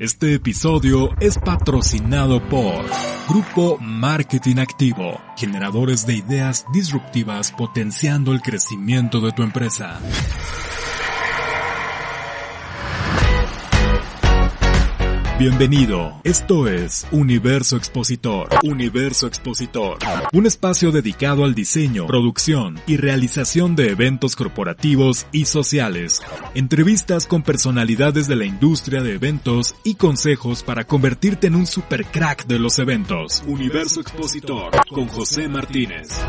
Este episodio es patrocinado por Grupo Marketing Activo, generadores de ideas disruptivas potenciando el crecimiento de tu empresa. Bienvenido, esto es Universo Expositor. Universo Expositor, un espacio dedicado al diseño, producción y realización de eventos corporativos y sociales. Entrevistas con personalidades de la industria de eventos y consejos para convertirte en un super crack de los eventos. Universo Expositor con José Martínez.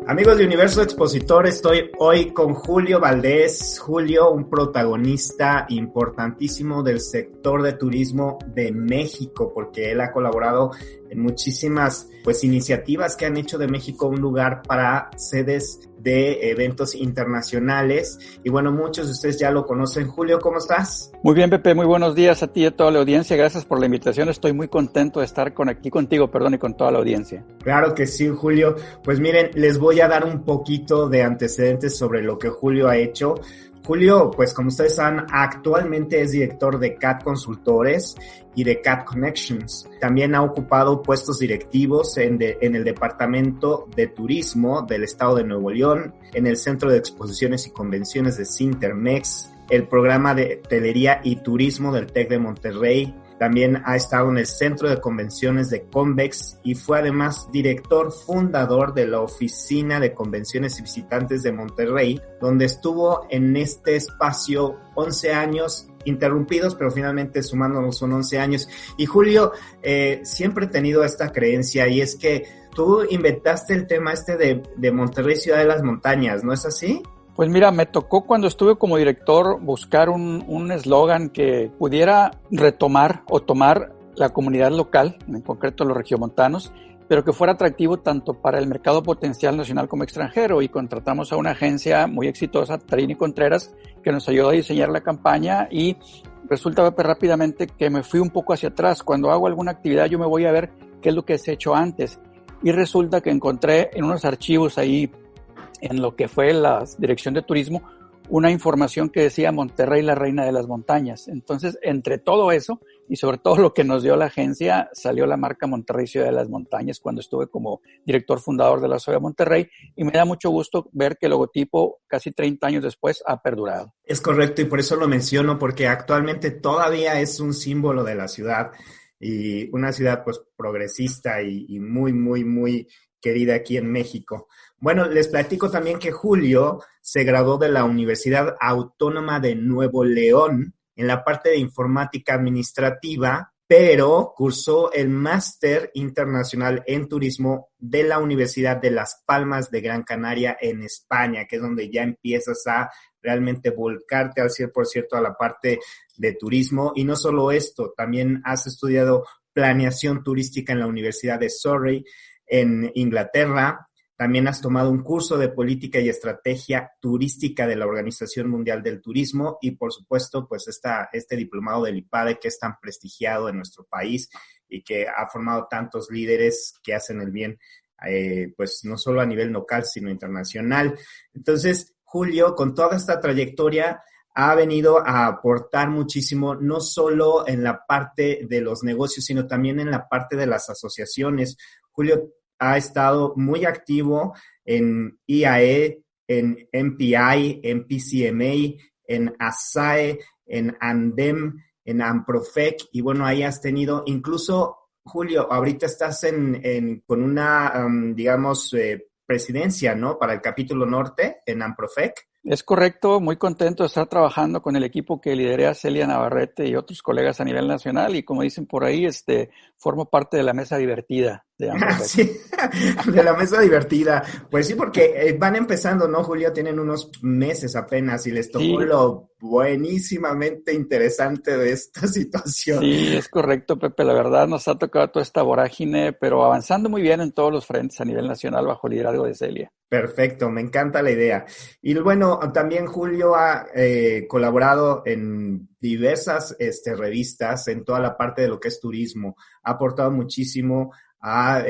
Amigos de Universo Expositor, estoy hoy con Julio Valdés. Julio, un protagonista importantísimo del sector de turismo de México, porque él ha colaborado en muchísimas iniciativas que han hecho de México un lugar para sedes de eventos internacionales. Y bueno, muchos de ustedes ya lo conocen. Julio, ¿cómo estás? Muy bien, Pepe, muy buenos días a ti y a toda la audiencia. Gracias por la invitación. Estoy muy contento de estar aquí contigo, y con toda la audiencia. Claro que sí, Julio. Pues miren, les voy a dar un poquito de antecedentes sobre lo que Julio ha hecho. Julio, pues como ustedes saben, actualmente es director de CAT Consultores y de CAT Connections. También ha ocupado puestos directivos en el Departamento de Turismo del Estado de Nuevo León, en el Centro de Exposiciones y Convenciones de Cintermex, el programa de Hotelería y Turismo del TEC de Monterrey. También ha estado en el Centro de Convenciones de Convex y fue además director fundador de la Oficina de Convenciones y Visitantes de Monterrey, donde estuvo en este espacio 11 años interrumpidos, pero finalmente sumándonos son 11 años. Y Julio, siempre he tenido esta creencia, y es que tú inventaste el tema de Monterrey, Ciudad de las Montañas, ¿no es así? Pues mira, me tocó cuando estuve como director buscar un eslogan que pudiera retomar o tomar la comunidad local, en concreto los regiomontanos, pero que fuera atractivo tanto para el mercado potencial nacional como extranjero, y contratamos a una agencia muy exitosa, Tarini Contreras, que nos ayudó a diseñar la campaña. Y resulta rápidamente que me fui un poco hacia atrás. Cuando hago alguna actividad yo me voy a ver qué es lo que se ha hecho antes, y resulta que encontré en unos archivos ahí en lo que fue la Dirección de Turismo, una información que decía Monterrey, la reina de las montañas. Entonces, entre todo eso, y sobre todo lo que nos dio la agencia, salió la marca Monterrey, Ciudad de las Montañas, cuando estuve como director fundador de la ciudad de Monterrey, y me da mucho gusto ver que el logotipo, casi 30 años después, ha perdurado. Es correcto, y por eso lo menciono, porque actualmente todavía es un símbolo de la ciudad, y una ciudad pues progresista y muy, muy, muy querida aquí en México. Bueno, les platico también que Julio se graduó de la Universidad Autónoma de Nuevo León en la parte de informática administrativa, pero cursó el Máster Internacional en Turismo de la Universidad de Las Palmas de Gran Canaria en España, que es donde ya empiezas a realmente volcarte al 100% a la parte de turismo. Y no solo esto, también has estudiado planeación turística en la Universidad de Surrey, en Inglaterra. También has tomado un curso de política y estrategia turística de la Organización Mundial del Turismo, y por supuesto pues este diplomado del IPADE, que es tan prestigiado en nuestro país y que ha formado tantos líderes que hacen el bien, pues no solo a nivel local sino internacional. Entonces, Julio, con toda esta trayectoria, ha venido a aportar muchísimo, no solo en la parte de los negocios, sino también en la parte de las asociaciones. Julio ha estado muy activo en IAE, en MPI, en PCMA, en ASAE, en ANDEM, en AMPROFEC, y bueno, ahí has tenido, incluso, Julio, ahorita estás con una, presidencia, ¿no?, para el capítulo norte en AMPROFEC. Es correcto, muy contento de estar trabajando con el equipo que lideré Celia Navarrete y otros colegas a nivel nacional, y como dicen por ahí, formo parte de la mesa divertida de AMPROFEC. Sí, de la mesa divertida. Pues sí, porque van empezando, ¿no, Julio? Tienen unos meses apenas y les tocó Sí. Lo buenísimamente interesante de esta situación. Sí, es correcto, Pepe. La verdad nos ha tocado toda esta vorágine, pero avanzando muy bien en todos los frentes a nivel nacional bajo el liderazgo de Celia. Perfecto, me encanta la idea. Y bueno, también Julio ha colaborado en diversas revistas en toda la parte de lo que es turismo. Ha aportado muchísimo a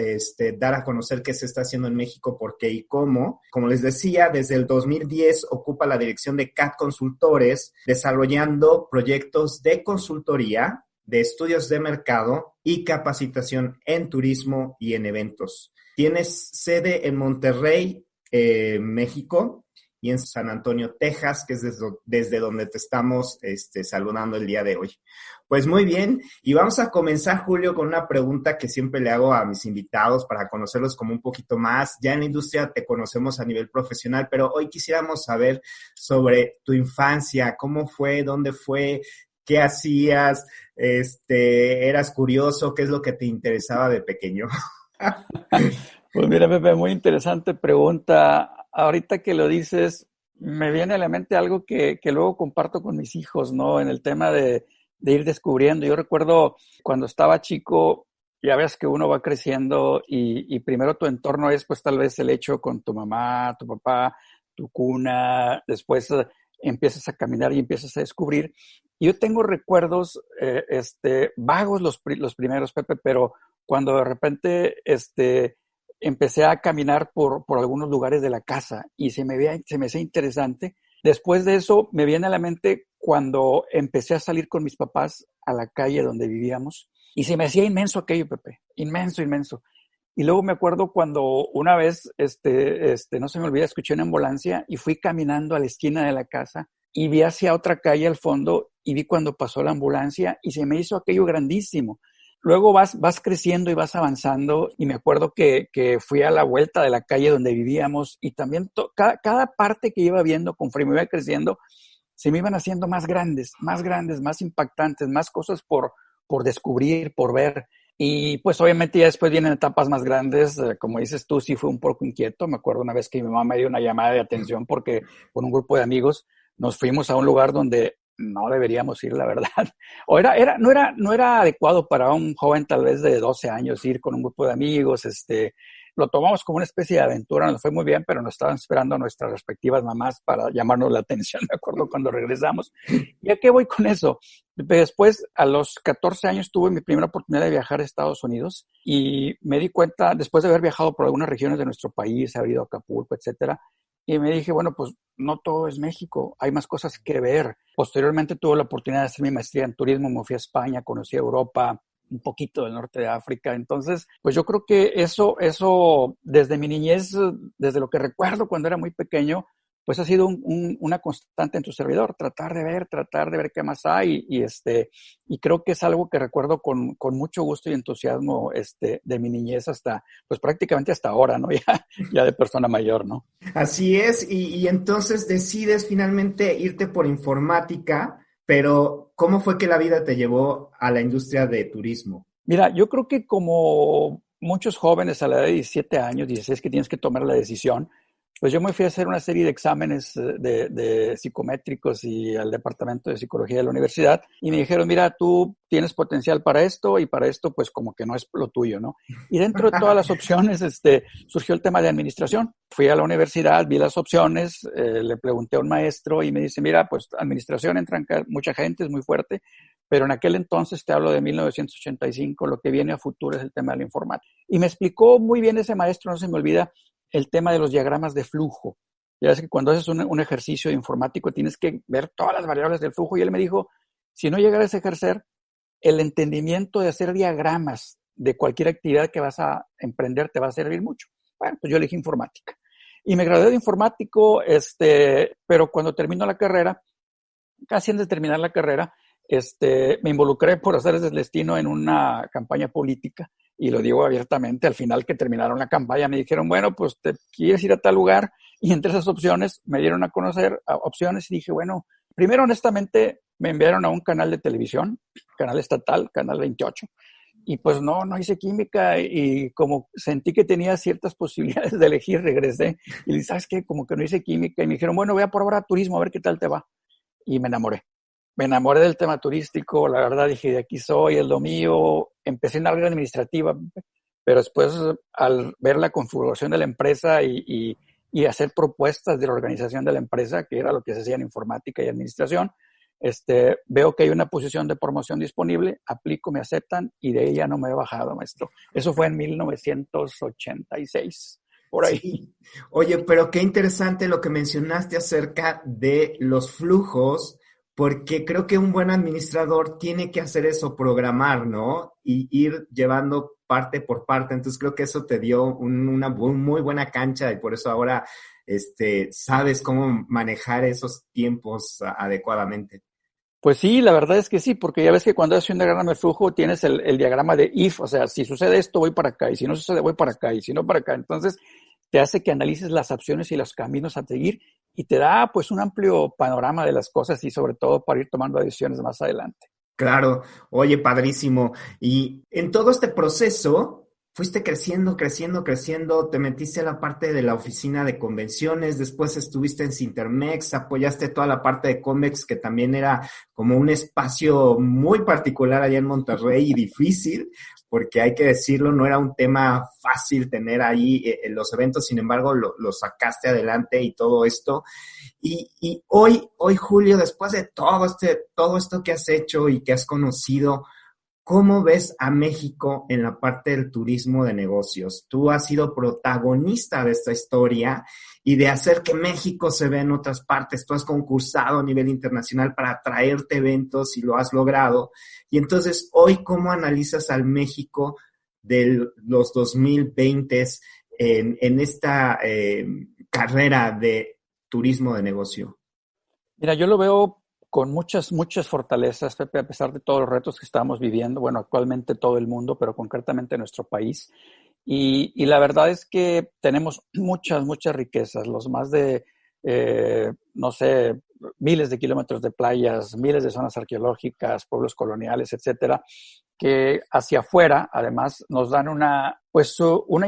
dar a conocer qué se está haciendo en México, por qué y cómo. Como les decía, desde el 2010 ocupa la dirección de CAT Consultores, desarrollando proyectos de consultoría, de estudios de mercado y capacitación en turismo y en eventos. Tienes sede en Monterrey, México, y en San Antonio, Texas, que es desde donde te estamos saludando el día de hoy. Pues muy bien, y vamos a comenzar, Julio, con una pregunta que siempre le hago a mis invitados para conocerlos como un poquito más. Ya en la industria te conocemos a nivel profesional, pero hoy quisiéramos saber sobre tu infancia, cómo fue, dónde fue, qué hacías, eras curioso, qué es lo que te interesaba de pequeño. Pues mira, Pepe, muy interesante pregunta. Ahorita que lo dices, me viene a la mente algo que luego comparto con mis hijos, ¿no? En el tema de ir descubriendo. Yo recuerdo cuando estaba chico, ya ves que uno va creciendo y primero tu entorno es pues tal vez el hecho con tu mamá, tu papá, tu cuna, después empiezas a caminar y empiezas a descubrir. Y yo tengo recuerdos vagos los primeros, Pepe, pero cuando de repente empecé a caminar por algunos lugares de la casa y se me hacía interesante. Después de eso me viene a la mente cuando empecé a salir con mis papás a la calle donde vivíamos y se me hacía inmenso aquello, Pepe, inmenso, inmenso. Y luego me acuerdo cuando una vez, no se me olvida, escuché una ambulancia y fui caminando a la esquina de la casa y vi hacia otra calle al fondo y vi cuando pasó la ambulancia y se me hizo aquello grandísimo. Luego vas creciendo y vas avanzando y me acuerdo que fui a la vuelta de la calle donde vivíamos y también cada parte que iba viendo conforme iba creciendo se me iban haciendo más grandes, más impactantes, más cosas por descubrir, por ver. Y pues obviamente ya después vienen etapas más grandes, como dices tú, sí fue un poco inquieto. Me acuerdo una vez que mi mamá me dio una llamada de atención porque con un grupo de amigos nos fuimos a un lugar donde no deberíamos ir, la verdad. O no era adecuado para un joven tal vez de 12 años ir con un grupo de amigos. Lo tomamos como una especie de aventura, nos fue muy bien, pero nos estaban esperando nuestras respectivas mamás para llamarnos la atención, me acuerdo cuando regresamos. ¿Y a qué voy con eso? Después, a los 14 años, tuve mi primera oportunidad de viajar a Estados Unidos y me di cuenta, después de haber viajado por algunas regiones de nuestro país, haber ido a Acapulco, etcétera, y me dije, bueno, pues no todo es México, hay más cosas que ver. Posteriormente tuve la oportunidad de hacer mi maestría en turismo, me fui a España, conocí Europa, un poquito del norte de África. Entonces, pues yo creo que eso desde mi niñez, desde lo que recuerdo cuando era muy pequeño, pues ha sido una constante en tu servidor, tratar de ver qué más hay y creo que es algo que recuerdo con mucho gusto y entusiasmo de mi niñez hasta, pues prácticamente hasta ahora, ¿no? Ya de persona mayor, ¿no? Así es, y entonces decides finalmente irte por informática, pero ¿cómo fue que la vida te llevó a la industria de turismo? Mira, yo creo que como muchos jóvenes a la edad de 17 años, 16 que tienes que tomar la decisión, pues yo me fui a hacer una serie de exámenes de psicométricos y al departamento de psicología de la universidad y me dijeron, mira, tú tienes potencial para esto y para esto pues como que no es lo tuyo, ¿no? Y dentro de todas las opciones surgió el tema de administración. Fui a la universidad, vi las opciones, le pregunté a un maestro y me dice, mira, pues administración entra mucha gente, es muy fuerte, pero en aquel entonces, te hablo de 1985, lo que viene a futuro es el tema de la informática. Y me explicó muy bien ese maestro, no se me olvida, el tema de los diagramas de flujo. Ya ves que cuando haces un ejercicio informático tienes que ver todas las variables del flujo y él me dijo, si no llegaras a ejercer, el entendimiento de hacer diagramas de cualquier actividad que vas a emprender te va a servir mucho. Bueno, pues yo elegí informática. Y me gradué de informático, pero cuando termino la carrera, casi antes de terminar la carrera, me involucré por hacer el destino en una campaña política. Y lo digo abiertamente, al final que terminaron la campaña me dijeron, bueno, pues te quieres ir a tal lugar. Y entre esas opciones me dieron a conocer opciones y dije, bueno, primero honestamente me enviaron a un canal de televisión, canal estatal, canal 28. Y pues no hice química y como sentí que tenía ciertas posibilidades de elegir, regresé. Y dije, ¿sabes qué? Como que no hice química. Y me dijeron, bueno, voy a probar a turismo, a ver qué tal te va. Y me enamoré. Me enamoré del tema turístico, la verdad dije, de aquí soy, es lo mío. Empecé en la área administrativa, pero después al ver la configuración de la empresa y hacer propuestas de la organización de la empresa, que era lo que se hacía en informática y administración, veo que hay una posición de promoción disponible, aplico, me aceptan y de ahí ya no me he bajado, maestro. Eso fue en 1986, por ahí. Sí. Oye, pero qué interesante lo que mencionaste acerca de los flujos, porque creo que un buen administrador tiene que hacer eso, programar, ¿no? Y ir llevando parte por parte. Entonces creo que eso te dio una muy buena cancha y por eso ahora sabes cómo manejar esos tiempos adecuadamente. Pues sí, la verdad es que sí, porque ya ves que cuando haces un diagrama de flujo tienes el diagrama de if, o sea, si sucede esto voy para acá y si no sucede voy para acá y si no para acá. Entonces te hace que analices las opciones y los caminos a seguir y te da pues un amplio panorama de las cosas y sobre todo para ir tomando decisiones más adelante. Claro, oye, padrísimo. Y en todo este proceso fuiste creciendo, creciendo, creciendo, te metiste a la parte de la oficina de convenciones, después estuviste en Cintermex, apoyaste toda la parte de Convex, que también era como un espacio muy particular allá en Monterrey y difícil, porque hay que decirlo, no era un tema fácil tener ahí los eventos, sin embargo, lo sacaste adelante y todo esto. Y hoy, Julio, después de todo esto que has hecho y que has conocido, ¿cómo ves a México en la parte del turismo de negocios? Tú has sido protagonista de esta historia y de hacer que México se vea en otras partes. Tú has concursado a nivel internacional para traerte eventos y lo has logrado. Y entonces, hoy, ¿cómo analizas al México de los 2020 en esta carrera de turismo de negocio? Mira, yo lo veo con muchas fortalezas, Pepe, a pesar de todos los retos que estamos viviendo, bueno, actualmente todo el mundo, pero concretamente nuestro país. Y la verdad es que tenemos muchas riquezas, los más de, no sé, miles de kilómetros de playas, miles de zonas arqueológicas, pueblos coloniales, etcétera, que hacia afuera, además, nos dan una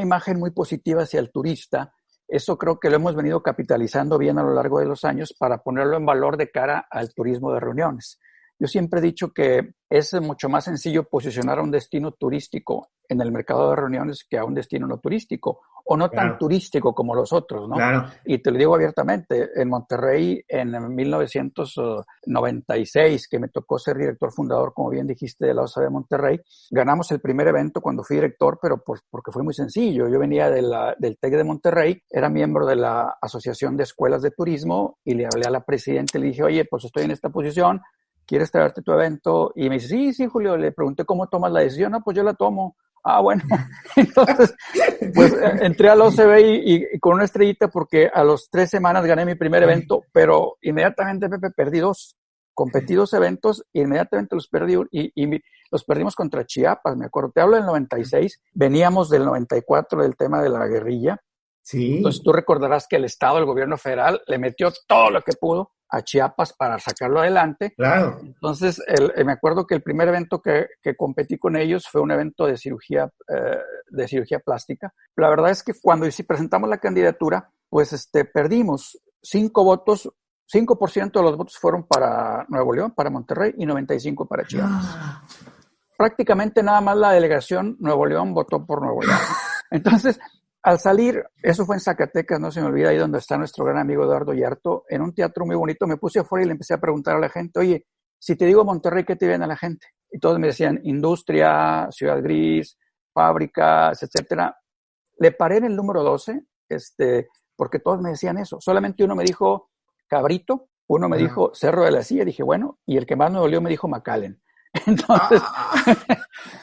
imagen muy positiva hacia el turista. Eso creo que lo hemos venido capitalizando bien a lo largo de los años para ponerlo en valor de cara al turismo de reuniones. Yo siempre he dicho que es mucho más sencillo posicionar a un destino turístico en el mercado de reuniones que a un destino no turístico, o no tan turístico como los otros, ¿no? Claro. Y te lo digo abiertamente, en Monterrey, en 1996, que me tocó ser director fundador, como bien dijiste, de la OSA de Monterrey, ganamos el primer evento cuando fui director, pero porque fue muy sencillo. Yo venía del TEC de Monterrey, era miembro de la Asociación de Escuelas de Turismo, y le hablé a la presidenta y le dije, oye, pues estoy en esta posición, ¿quieres traerte tu evento? Y me dice, sí, Julio. Le pregunté, ¿cómo tomas la decisión? No, pues yo la tomo. Ah, bueno. Entonces, pues entré al OCB y con una estrellita porque a las 3 semanas gané mi primer evento, pero inmediatamente, Pepe, perdí 2. Competí 2 eventos, inmediatamente los perdí y los perdimos contra Chiapas, me acuerdo. Te hablo del 96, veníamos del 94 del tema de la guerrilla. Sí. Entonces tú recordarás que el Estado, el gobierno federal, le metió todo lo que pudo a Chiapas para sacarlo adelante. Claro. Entonces, me acuerdo que el primer evento que competí con ellos fue un evento de cirugía plástica. La verdad es que cuando presentamos la candidatura, pues perdimos 5 votos. 5% de los votos fueron para Nuevo León, para Monterrey, y 95 para Chiapas. Prácticamente nada más la delegación Nuevo León votó por Nuevo León. Entonces, al salir, eso fue en Zacatecas, no se me olvida, ahí donde está nuestro gran amigo Eduardo Yarto, en un teatro muy bonito, me puse afuera y le empecé a preguntar a la gente, oye, si te digo Monterrey, ¿qué te viene a la gente? Y todos me decían, industria, ciudad gris, fábricas, etcétera. Le paré en el número 12, porque todos me decían eso. Solamente uno me dijo Cabrito, uno me dijo Cerro de la Silla, dije, bueno, y el que más me dolió me dijo McAllen.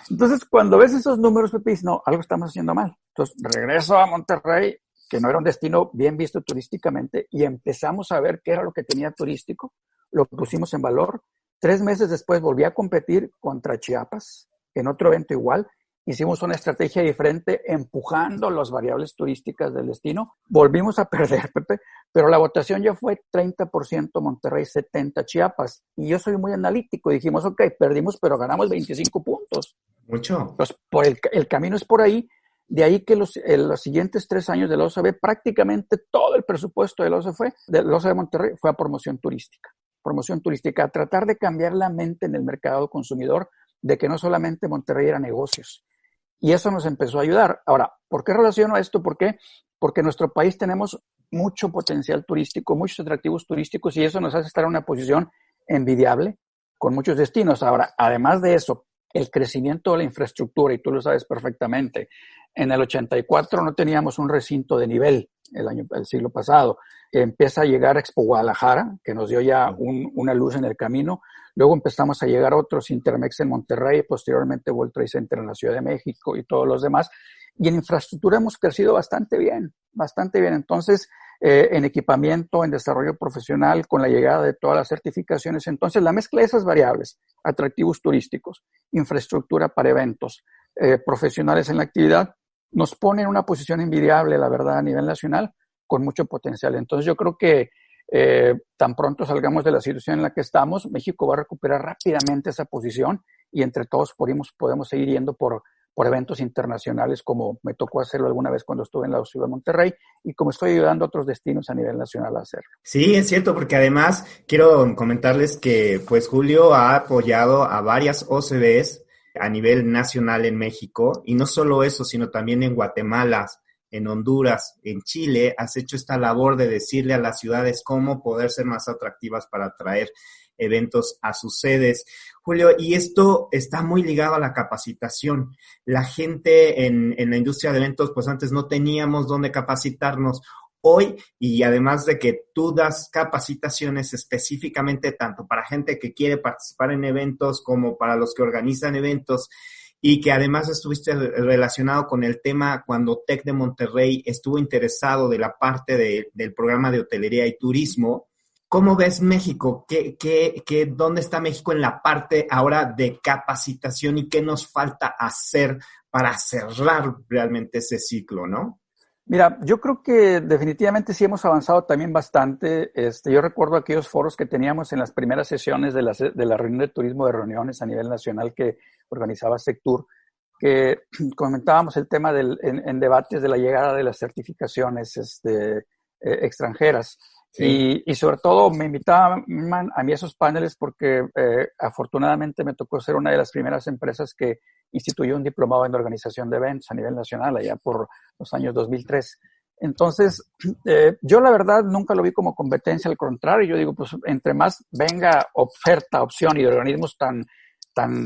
Entonces, cuando ves esos números, Pepe, dices, no, algo estamos haciendo mal. Entonces, regreso a Monterrey, que no era un destino bien visto turísticamente, y empezamos a ver qué era lo que tenía turístico, lo pusimos en valor. 3 meses después volví a competir contra Chiapas, en otro evento igual. Hicimos una estrategia diferente, empujando las variables turísticas del destino. Volvimos a perder, Pepe, pero la votación ya fue 30% Monterrey, 70% Chiapas. Y yo soy muy analítico. Dijimos, ok, perdimos, pero ganamos 25 puntos. Mucho. Pues el camino es por ahí. De ahí que los siguientes 3 años de la OCB, prácticamente todo el presupuesto de la OCB de Monterrey fue a promoción turística. Promoción turística, a tratar de cambiar la mente en el mercado consumidor de que no solamente Monterrey era negocios. Y eso nos empezó a ayudar. Ahora, ¿por qué relaciono esto? ¿Por qué? Porque en nuestro país tenemos mucho potencial turístico, muchos atractivos turísticos, y eso nos hace estar en una posición envidiable con muchos destinos. Ahora, además de eso, el crecimiento de la infraestructura, y tú lo sabes perfectamente, en el 84 no teníamos un recinto de nivel el siglo pasado. Empieza a llegar Expo Guadalajara, que nos dio ya una luz en el camino. Luego empezamos a llegar otros, Intermex en Monterrey, posteriormente World Trade Center en la Ciudad de México y todos los demás. Y en infraestructura hemos crecido bastante bien, bastante bien. Entonces, en equipamiento, en desarrollo profesional, con la llegada de todas las certificaciones. Entonces, la mezcla de esas variables, atractivos turísticos, infraestructura para eventos, profesionales en la actividad, nos pone en una posición envidiable, la verdad, a nivel nacional, con mucho potencial. Entonces, yo creo que tan pronto salgamos de la situación en la que estamos, México va a recuperar rápidamente esa posición y entre todos podemos seguir yendo por eventos internacionales, como me tocó hacerlo alguna vez cuando estuve en la ciudad de Monterrey y como estoy ayudando a otros destinos a nivel nacional a hacerlo. Sí, es cierto, porque además quiero comentarles que pues Julio ha apoyado a varias OCDEs a nivel nacional en México, y no solo eso, sino también en Guatemala, en Honduras, en Chile. Has hecho esta labor de decirle a las ciudades cómo poder ser más atractivas para atraer eventos a sus sedes. Julio, y esto está muy ligado a la capacitación. La gente en la industria de eventos, pues antes no teníamos dónde capacitarnos. Hoy, y además de que tú das capacitaciones específicamente tanto para gente que quiere participar en eventos como para los que organizan eventos, y que además estuviste relacionado con el tema cuando TEC de Monterrey estuvo interesado de la parte del programa de hotelería y turismo. ¿Cómo ves México? ¿Dónde está México en la parte ahora de capacitación y qué nos falta hacer para cerrar realmente ese ciclo, no? Mira, yo creo que definitivamente sí hemos avanzado también bastante. Yo recuerdo aquellos foros que teníamos en las primeras sesiones de la reunión de turismo de reuniones a nivel nacional que organizaba Sectur, que comentábamos el tema en debates de la llegada de las certificaciones extranjeras. Sí. Y sobre todo me invitaban a mí a esos paneles porque afortunadamente me tocó ser una de las primeras empresas que instituyó un diplomado en organización de eventos a nivel nacional allá por los años 2003. Entonces, yo la verdad nunca lo vi como competencia, al contrario, yo digo, pues entre más venga oferta, opción y de organismos tan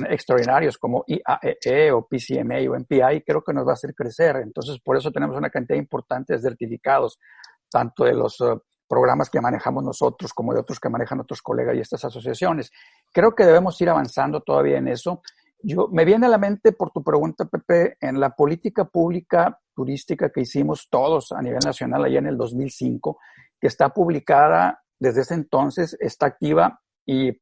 extraordinarios como IAEE o PCMA o MPI, creo que nos va a hacer crecer. Entonces, por eso tenemos una cantidad importante de certificados, tanto de los programas que manejamos nosotros como de otros que manejan otros colegas y estas asociaciones. Creo que debemos ir avanzando todavía en eso. Me viene a la mente, por tu pregunta, Pepe, en la política pública turística que hicimos todos a nivel nacional allá en el 2005, que está publicada desde ese entonces, está activa y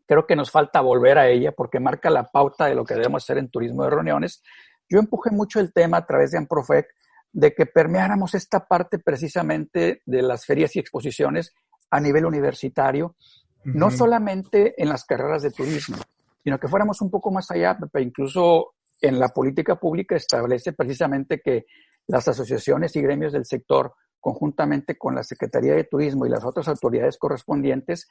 creo que nos falta volver a ella porque marca la pauta de lo que debemos hacer en turismo de reuniones. Yo empujé mucho el tema a través de AMPROFEC de que permeáramos esta parte precisamente de las ferias y exposiciones a nivel universitario, no solamente en las carreras de turismo, sino que fuéramos un poco más allá, Pepe. Incluso en la política pública establece precisamente que las asociaciones y gremios del sector, conjuntamente con la Secretaría de Turismo y las otras autoridades correspondientes,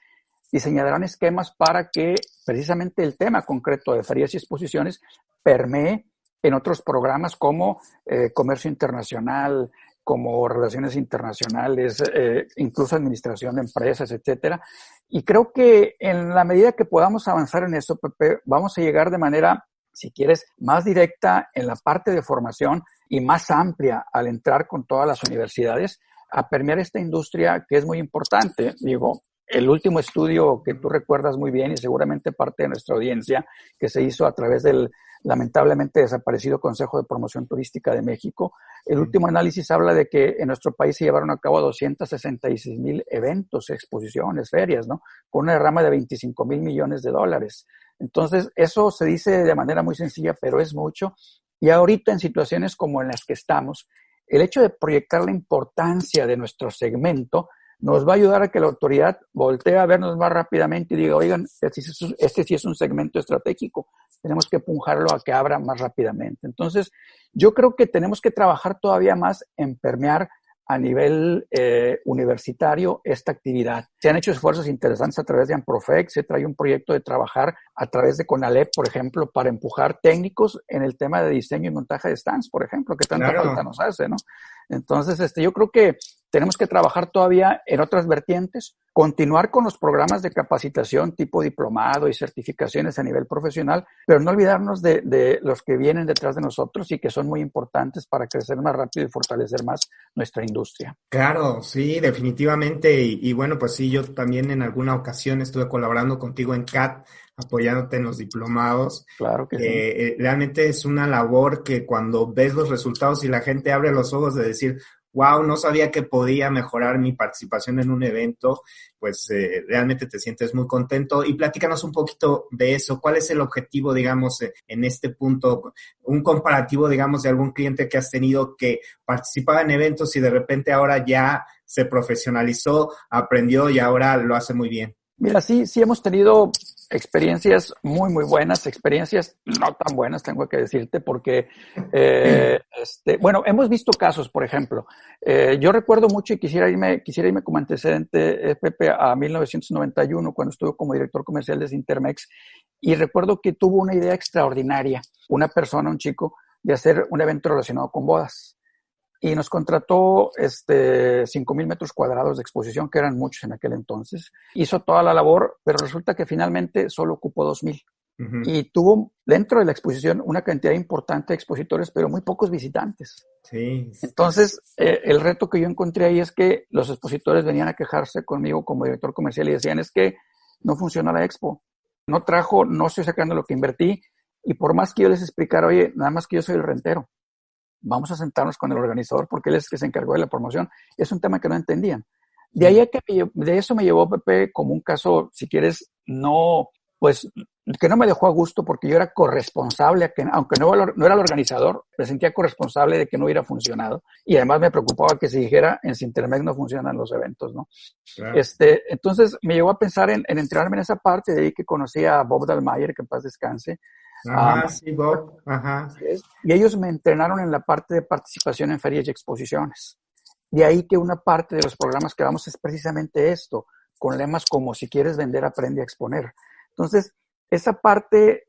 diseñarán esquemas para que precisamente el tema concreto de ferias y exposiciones permee en otros programas como comercio internacional, como relaciones internacionales, incluso administración de empresas, etcétera. Y creo que en la medida que podamos avanzar en eso, Pepe, vamos a llegar de manera, si quieres, más directa en la parte de formación y más amplia al entrar con todas las universidades a permear esta industria que es muy importante. Digo, el último estudio que tú recuerdas muy bien y seguramente parte de nuestra audiencia, que se hizo a través del lamentablemente desaparecido Consejo de Promoción Turística de México, el último análisis habla de que en nuestro país se llevaron a cabo 266,000 eventos, exposiciones, ferias, ¿no? Con una derrama de 25,000 millones de dólares. Entonces, eso se dice de manera muy sencilla, pero es mucho. Y ahorita en situaciones como en las que estamos, el hecho de proyectar la importancia de nuestro segmento nos va a ayudar a que la autoridad voltee a vernos más rápidamente y diga, oigan, este sí es un segmento estratégico, tenemos que empujarlo a que abra más rápidamente. Entonces, yo creo que tenemos que trabajar todavía más en permear a nivel universitario esta actividad. Se han hecho esfuerzos interesantes a través de AMPROFEC, se trae un proyecto de trabajar a través de CONALEP, por ejemplo, para empujar técnicos en el tema de diseño y montaje de stands, por ejemplo, que tanta falta nos hace, ¿no? Entonces, yo creo que tenemos que trabajar todavía en otras vertientes, continuar con los programas de capacitación tipo diplomado y certificaciones a nivel profesional, pero no olvidarnos de los que vienen detrás de nosotros y que son muy importantes para crecer más rápido y fortalecer más nuestra industria. Claro, sí, definitivamente. Y bueno, pues sí, yo también en alguna ocasión estuve colaborando contigo en CAT, apoyándote en los diplomados. Claro que sí. Realmente es una labor que cuando ves los resultados y la gente abre los ojos de decir, wow, no sabía que podía mejorar mi participación en un evento, pues realmente te sientes muy contento. Y platícanos un poquito de eso. ¿Cuál es el objetivo, digamos, en este punto? Un comparativo, digamos, de algún cliente que has tenido que participaba en eventos y de repente ahora ya se profesionalizó, aprendió y ahora lo hace muy bien. Mira, sí hemos tenido experiencias muy, muy buenas, experiencias no tan buenas, tengo que decirte, porque, bueno, hemos visto casos, por ejemplo, yo recuerdo mucho y quisiera irme como antecedente, Pepe, a 1991, cuando estuve como director comercial de Sintermex, y recuerdo que tuvo una idea extraordinaria, una persona, un chico, de hacer un evento relacionado con bodas. Y nos contrató 5,000 metros cuadrados de exposición, que eran muchos en aquel entonces. Hizo toda la labor, pero resulta que finalmente solo ocupó 2,000. Uh-huh. Y tuvo dentro de la exposición una cantidad importante de expositores, pero muy pocos visitantes. Sí. Entonces, el reto que yo encontré ahí es que los expositores venían a quejarse conmigo como director comercial y decían, es que no funciona la expo. No estoy sacando lo que invertí. Y por más que yo les explicara, oye, nada más que yo soy el rentero. Vamos a sentarnos con el organizador porque él es el que se encargó de la promoción. Es un tema que no entendían. De eso me llevó Pepe como un caso, si quieres, que no me dejó a gusto porque yo era corresponsable, aunque no era el organizador, me sentía corresponsable de que no hubiera funcionado. Y además me preocupaba que se dijera, en Sintermex no funcionan los eventos, ¿no? Claro. Entonces me llevó a pensar en entrenarme en esa parte, de ahí que conocí a Bob Dalmayer, que en paz descanse. Ajá, sí, Bob. Ajá. Y ellos me entrenaron en la parte de participación en ferias y exposiciones. De ahí que una parte de los programas que damos es precisamente esto, con lemas como si quieres vender, aprende a exponer. Entonces, esa parte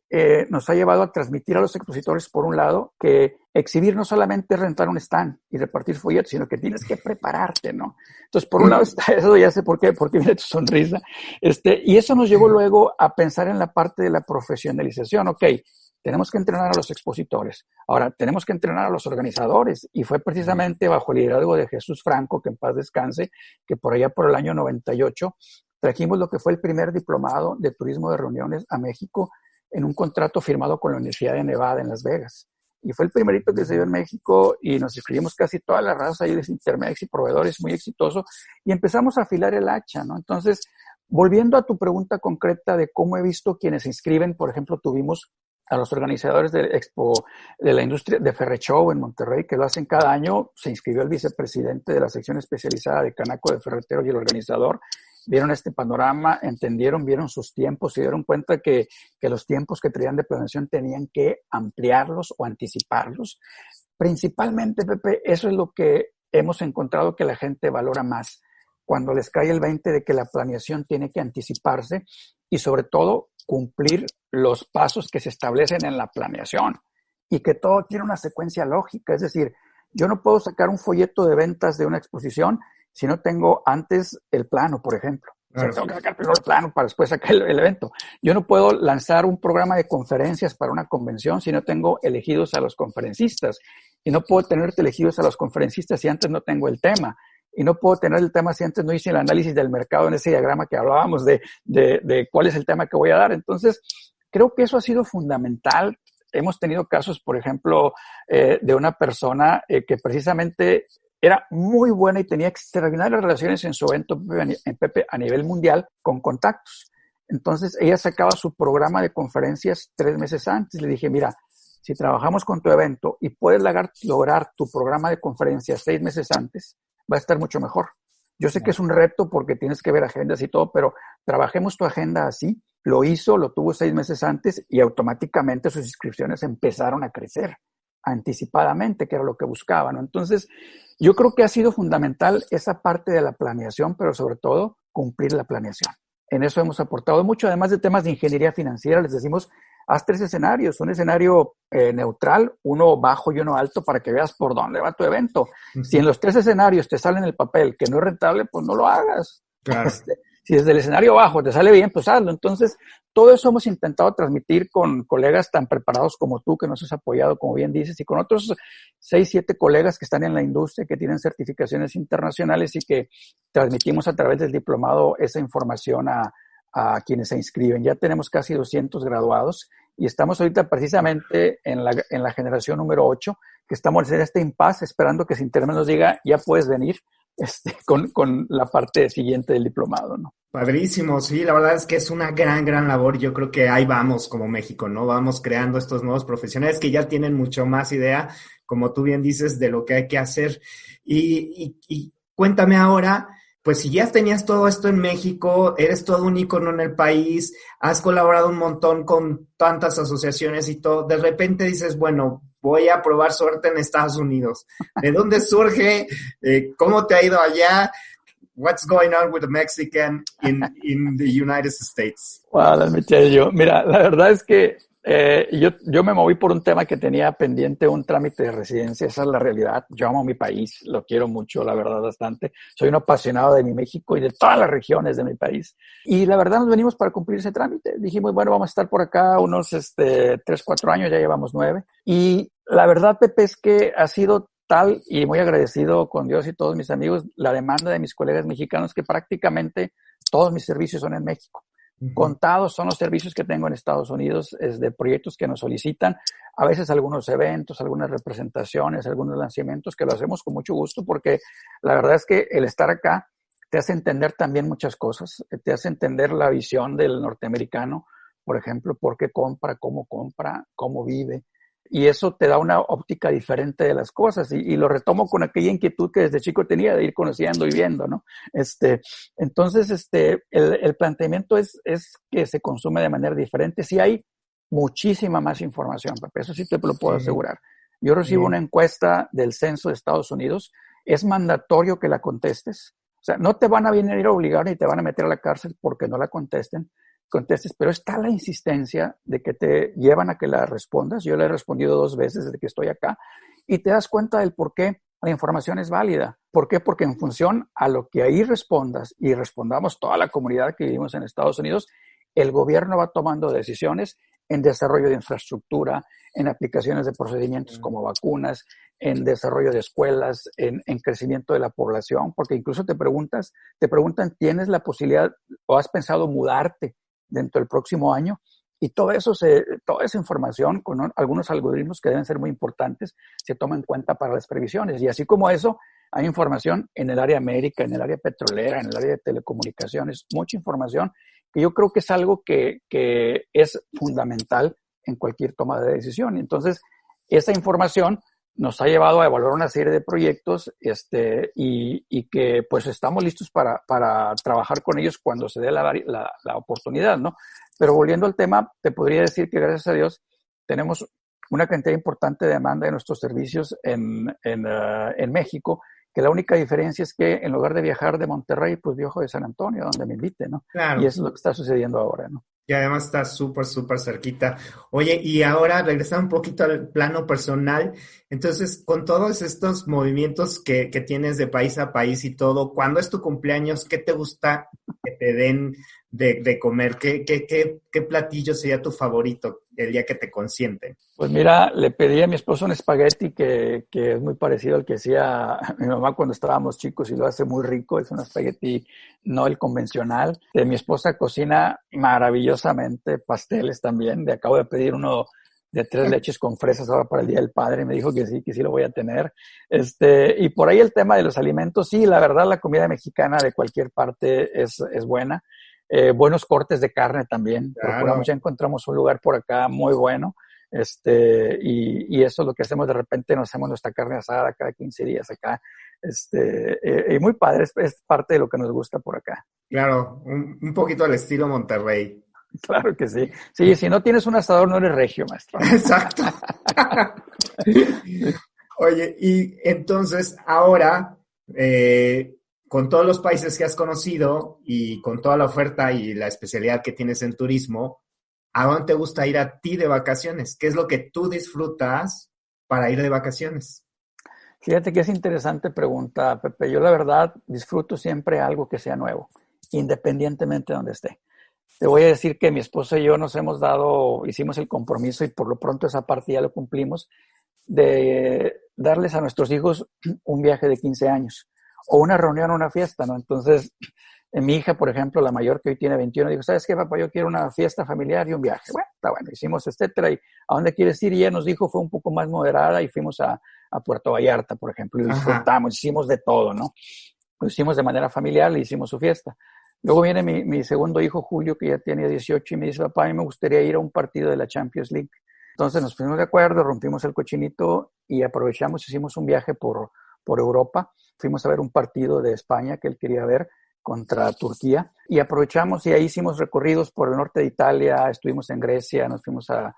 nos ha llevado a transmitir a los expositores, por un lado, que exhibir no solamente es rentar un stand y repartir folletos, sino que tienes que prepararte, ¿no? Entonces, por un lado está eso, ya sé por qué viene tu sonrisa. Y eso nos llevó luego a pensar en la parte de la profesionalización. Ok, tenemos que entrenar a los expositores. Ahora, tenemos que entrenar a los organizadores. Y fue precisamente bajo el liderazgo de Jesús Franco, que en paz descanse, que por allá por el año 98 trajimos lo que fue el primer diplomado de turismo de reuniones a México en un contrato firmado con la Universidad de Nevada en Las Vegas. Y fue el primerito que se dio en México y nos inscribimos casi toda la raza ahí de Sintermex y proveedores, muy exitoso, y empezamos a afilar el hacha, ¿no? Entonces, volviendo a tu pregunta concreta de cómo he visto quienes se inscriben, por ejemplo, tuvimos a los organizadores de Expo de la industria de Ferrechou en Monterrey, que lo hacen cada año. Se inscribió el vicepresidente de la sección especializada de Canaco de Ferreteros y el organizador. Vieron este panorama, vieron sus tiempos, se dieron cuenta que los tiempos que traían de planeación tenían que ampliarlos o anticiparlos. Principalmente, Pepe, eso es lo que hemos encontrado que la gente valora más, cuando les cae el 20 de que la planeación tiene que anticiparse y sobre todo cumplir los pasos que se establecen en la planeación y que todo tiene una secuencia lógica. Es decir, yo no puedo sacar un folleto de ventas de una exposición si no tengo antes el plano, por ejemplo. O sea, tengo que sacar primero el plano para después sacar el evento. Yo no puedo lanzar un programa de conferencias para una convención si no tengo elegidos a los conferencistas. Y no puedo tener elegidos a los conferencistas si antes no tengo el tema. Y no puedo tener el tema si antes no hice el análisis del mercado en ese diagrama que hablábamos de cuál es el tema que voy a dar. Entonces, creo que eso ha sido fundamental. Hemos tenido casos, por ejemplo, de una persona que precisamente era muy buena y tenía extraordinarias relaciones en su evento, Pepe, a nivel mundial, con contactos. Entonces, ella sacaba su programa de conferencias 3 meses antes. Le dije, mira, si trabajamos con tu evento y puedes lograr tu programa de conferencias 6 meses antes, va a estar mucho mejor. Yo sé que es un reto porque tienes que ver agendas y todo, pero trabajemos tu agenda así. Lo hizo, lo tuvo 6 meses antes y automáticamente sus inscripciones empezaron a crecer anticipadamente, que era lo que buscaban, ¿no? Entonces, yo creo que ha sido fundamental esa parte de la planeación, pero sobre todo cumplir la planeación. En eso hemos aportado mucho, además de temas de ingeniería financiera. Les decimos, haz 3 escenarios, un escenario neutral, uno bajo y uno alto para que veas por dónde va tu evento. Si en los 3 escenarios te sale en el papel que no es rentable, pues no lo hagas. Claro. Si desde el escenario bajo te sale bien, pues hazlo. Entonces, todo eso hemos intentado transmitir con colegas tan preparados como tú, que nos has apoyado, como bien dices, y con otros 6, 7 colegas que están en la industria, que tienen certificaciones internacionales y que transmitimos a través del diplomado esa información a quienes se inscriben. Ya tenemos casi 200 graduados y estamos ahorita precisamente en la generación número 8, que estamos en este impasse esperando que Sintermex nos diga, ya puedes venir con la parte siguiente del diplomado, ¿no? Padrísimo, sí, la verdad es que es una gran labor. Yo creo que ahí vamos como México, ¿no? Vamos creando estos nuevos profesionales que ya tienen mucho más idea, como tú bien dices, de lo que hay que hacer. Y cuéntame ahora, pues si ya tenías todo esto en México, eres todo un ícono en el país, has colaborado un montón con tantas asociaciones y todo, de repente dices, bueno, voy a probar suerte en Estados Unidos. ¿De dónde surge? ¿Cómo te ha ido allá? What's going on with the Mexican in the United States? Well, let me tell you. Mira, la verdad es que yo me moví por un tema que tenía pendiente, un trámite de residencia. Esa es la realidad. Yo amo mi país, lo quiero mucho, la verdad, bastante. Soy un apasionado de mi México y de todas las regiones de mi país. Y la verdad nos venimos para cumplir ese trámite. Dijimos, bueno, vamos a estar por acá unos 3, 4 años, ya llevamos 9. Y la verdad, Pepe, es que ha sido tal, y muy agradecido con Dios y todos mis amigos, la demanda de mis colegas mexicanos, que prácticamente todos mis servicios son en México. Uh-huh. Contados son los servicios que tengo en Estados Unidos, es de proyectos que nos solicitan, a veces algunos eventos, algunas representaciones, algunos lanzamientos, que lo hacemos con mucho gusto, porque la verdad es que el estar acá te hace entender también muchas cosas, te hace entender la visión del norteamericano, por ejemplo, por qué compra, cómo vive. Y eso te da una óptica diferente de las cosas, y lo retomo con aquella inquietud que desde chico tenía de ir conociendo y viendo, ¿no? Entonces, el planteamiento es que se consume de manera diferente. Sí hay muchísima más información, Pepe, eso sí te lo puedo asegurar. Yo recibo una encuesta del Censo de Estados Unidos, es mandatorio que la contestes. O sea, no te van a venir a obligar ni te van a meter a la cárcel porque no la contestes, pero está la insistencia de que te llevan a que la respondas. Yo la he respondido 2 veces desde que estoy acá y te das cuenta del por qué la información es válida. ¿Por qué? Porque en función a lo que ahí respondas y respondamos toda la comunidad que vivimos en Estados Unidos, el gobierno va tomando decisiones en desarrollo de infraestructura, en aplicaciones de procedimientos como vacunas, en desarrollo de escuelas, en crecimiento de la población, porque incluso te preguntan, ¿tienes la posibilidad o has pensado mudarte dentro del próximo año? Y toda esa información con algunos algoritmos que deben ser muy importantes se toma en cuenta para las previsiones. Y así como eso, hay información en el área médica, en el área petrolera, en el área de telecomunicaciones, mucha información que yo creo que es algo que es fundamental en cualquier toma de decisión. Entonces, esa información nos ha llevado a evaluar una serie de proyectos y que pues estamos listos para trabajar con ellos cuando se dé la oportunidad, ¿no? Pero volviendo al tema, te podría decir que gracias a Dios tenemos una cantidad importante de demanda de nuestros servicios en México, que la única diferencia es que en lugar de viajar de Monterrey, pues viajo de San Antonio, donde me invite, ¿no? Claro. Y eso es lo que está sucediendo ahora, ¿no? Y además está súper cerquita. Oye, y ahora regresando un poquito al plano personal, entonces, con todos estos movimientos que tienes de país a país y todo, ¿cuándo es tu cumpleaños? ¿Qué te gusta que te den de comer? ¿Qué platillo sería tu favorito el día que te consienten? Pues mira, le pedí a mi esposo un espagueti que es muy parecido al que hacía mi mamá cuando estábamos chicos y lo hace muy rico. Es un espagueti, no el convencional. Mi esposa cocina maravillosamente, pasteles también. Acabo de pedir uno de 3 leches con fresas ahora para el Día del Padre. Me dijo que sí lo voy a tener. Y por ahí el tema de los alimentos, sí, la verdad la comida mexicana de cualquier parte es buena. Buenos cortes de carne también. Claro. Procuramos, ya encontramos un lugar por acá muy bueno. Y eso es lo que hacemos. De repente nos hacemos nuestra carne asada cada 15 días acá. Y muy padre, es parte de lo que nos gusta por acá. Claro, un poquito al estilo Monterrey. Claro que sí. Sí, si no tienes un asador, no eres regio, maestro. Exacto. Oye, y entonces ahora, con todos los países que has conocido y con toda la oferta y la especialidad que tienes en turismo, ¿A dónde te gusta ir a ti de vacaciones? ¿Qué es lo que tú disfrutas para ir de vacaciones? Fíjate que es interesante pregunta, Pepe. Yo la verdad disfruto siempre algo que sea nuevo, independientemente de donde esté. Te voy a decir que mi esposa y yo nos hicimos el compromiso y por lo pronto esa parte ya lo cumplimos, de darles a nuestros hijos un viaje de 15 años o una reunión o una fiesta, ¿no? Entonces, mi hija, por ejemplo, la mayor que hoy tiene 21, dijo, ¿sabes qué, papá? Yo quiero una fiesta familiar y un viaje. Bueno, está bueno, hicimos etcétera. ¿Y a dónde quieres ir? Y ella nos dijo, fue un poco más moderada y fuimos a Puerto Vallarta, por ejemplo, y disfrutamos, hicimos de todo, ¿no? Lo hicimos de manera familiar, le hicimos su fiesta. Luego viene mi segundo hijo, Julio, que ya tiene 18, y me dice, papá, a mí me gustaría ir a un partido de la Champions League. Entonces nos pusimos de acuerdo, rompimos el cochinito y aprovechamos, hicimos un viaje por Europa. Fuimos a ver un partido de España que él quería ver contra Turquía y aprovechamos y ahí hicimos recorridos por el norte de Italia, estuvimos en Grecia, nos fuimos a